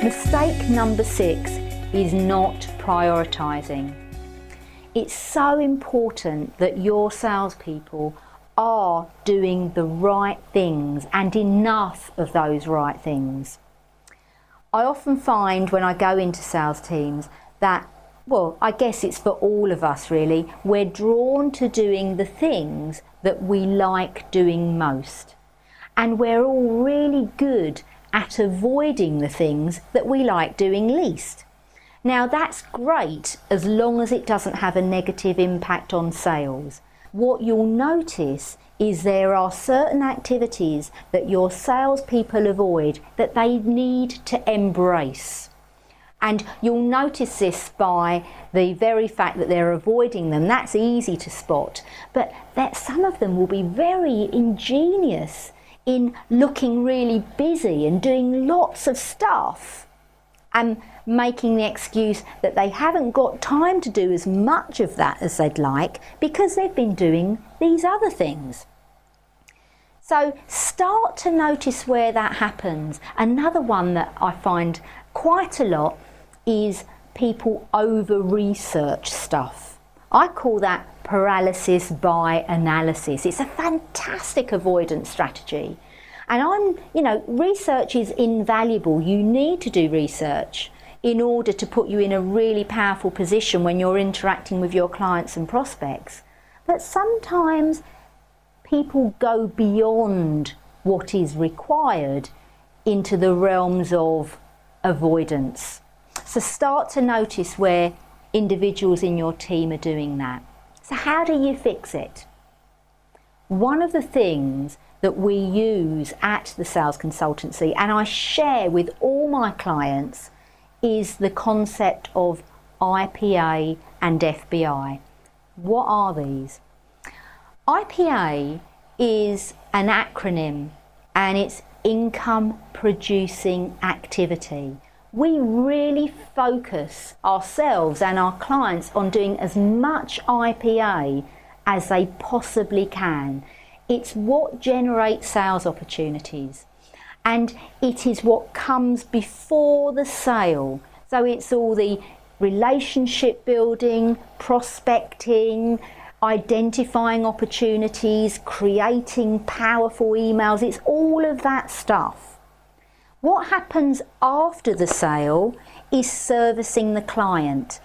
Mistake number 6 is not prioritising. It's so important that your salespeople are doing the right things and enough of those right things. I often find when I go into sales teams that, well, I guess it's for all of us really, we're drawn to doing the things that we like doing most. And we're all really good at avoiding the things that we like doing least. Now that's great as long as it doesn't have a negative impact on sales. What you'll notice is there are certain activities that your salespeople avoid that they need to embrace. And you'll notice this by the very fact that they're avoiding them. That's easy to spot, but that some of them will be very ingenious in looking really busy and doing lots of stuff and making the excuse that they haven't got time to do as much of that as they'd like because they've been doing these other things. So start to notice where that happens. Another one that I find quite a lot is people over-research stuff. I call that paralysis by analysis. It's a fantastic avoidance strategy. And research is invaluable. You need to do research in order to put you in a really powerful position when you're interacting with your clients and prospects. But sometimes people go beyond what is required into the realms of avoidance. So start to notice where individuals in your team are doing that. So how do you fix it? One of the things that we use at the sales consultancy, and I share with all my clients, is the concept of IPA and FBI. What are these? IPA is an acronym and it's income producing activity. We really focus ourselves and our clients on doing as much IPA as they possibly can. It's what generates sales opportunities, and it is what comes before the sale. So it's all the relationship building, prospecting, identifying opportunities, creating powerful emails. It's all of that stuff. What happens after the sale is servicing the client.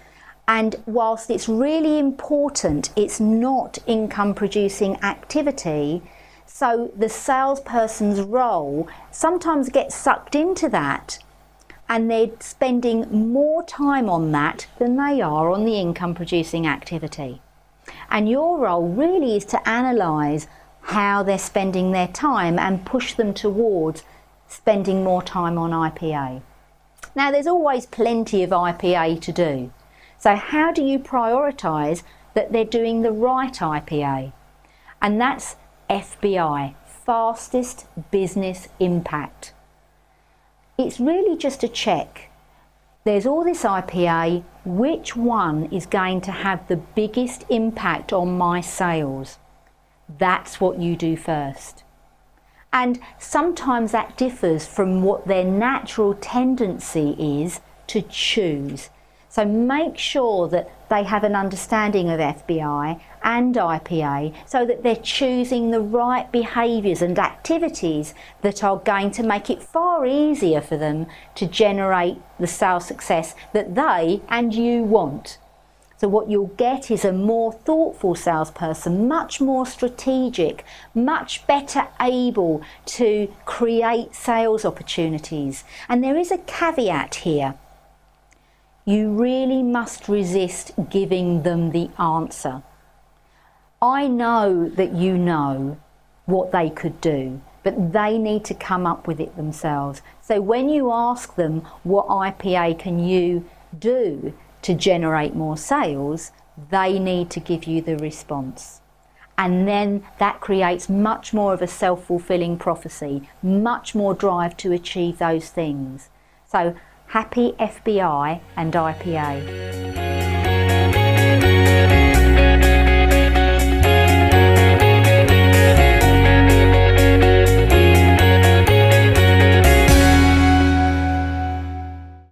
And whilst it's really important, it's not income producing activity. So the salesperson's role sometimes gets sucked into that, and they're spending more time on that than they are on the income producing activity. And your role really is to analyse how they're spending their time and push them towards spending more time on IPA. Now there's always plenty of IPA to do. So how do you prioritise that they're doing the right IPA? And that's FBI, fastest business impact. It's really just a check. There's all this IPA, which one is going to have the biggest impact on my sales? That's what you do first. And sometimes that differs from what their natural tendency is to choose. So make sure that they have an understanding of FBI and IPA so that they're choosing the right behaviours and activities that are going to make it far easier for them to generate the sales success that they and you want. So what you'll get is a more thoughtful salesperson, much more strategic, much better able to create sales opportunities. And there is a caveat here. You really must resist giving them the answer. I know that you know what they could do, but they need to come up with it themselves. So when you ask them, what IPA can you do to generate more sales, they need to give you the response. And then that creates much more of a self-fulfilling prophecy, much more drive to achieve those things. So happy FBI and IPA.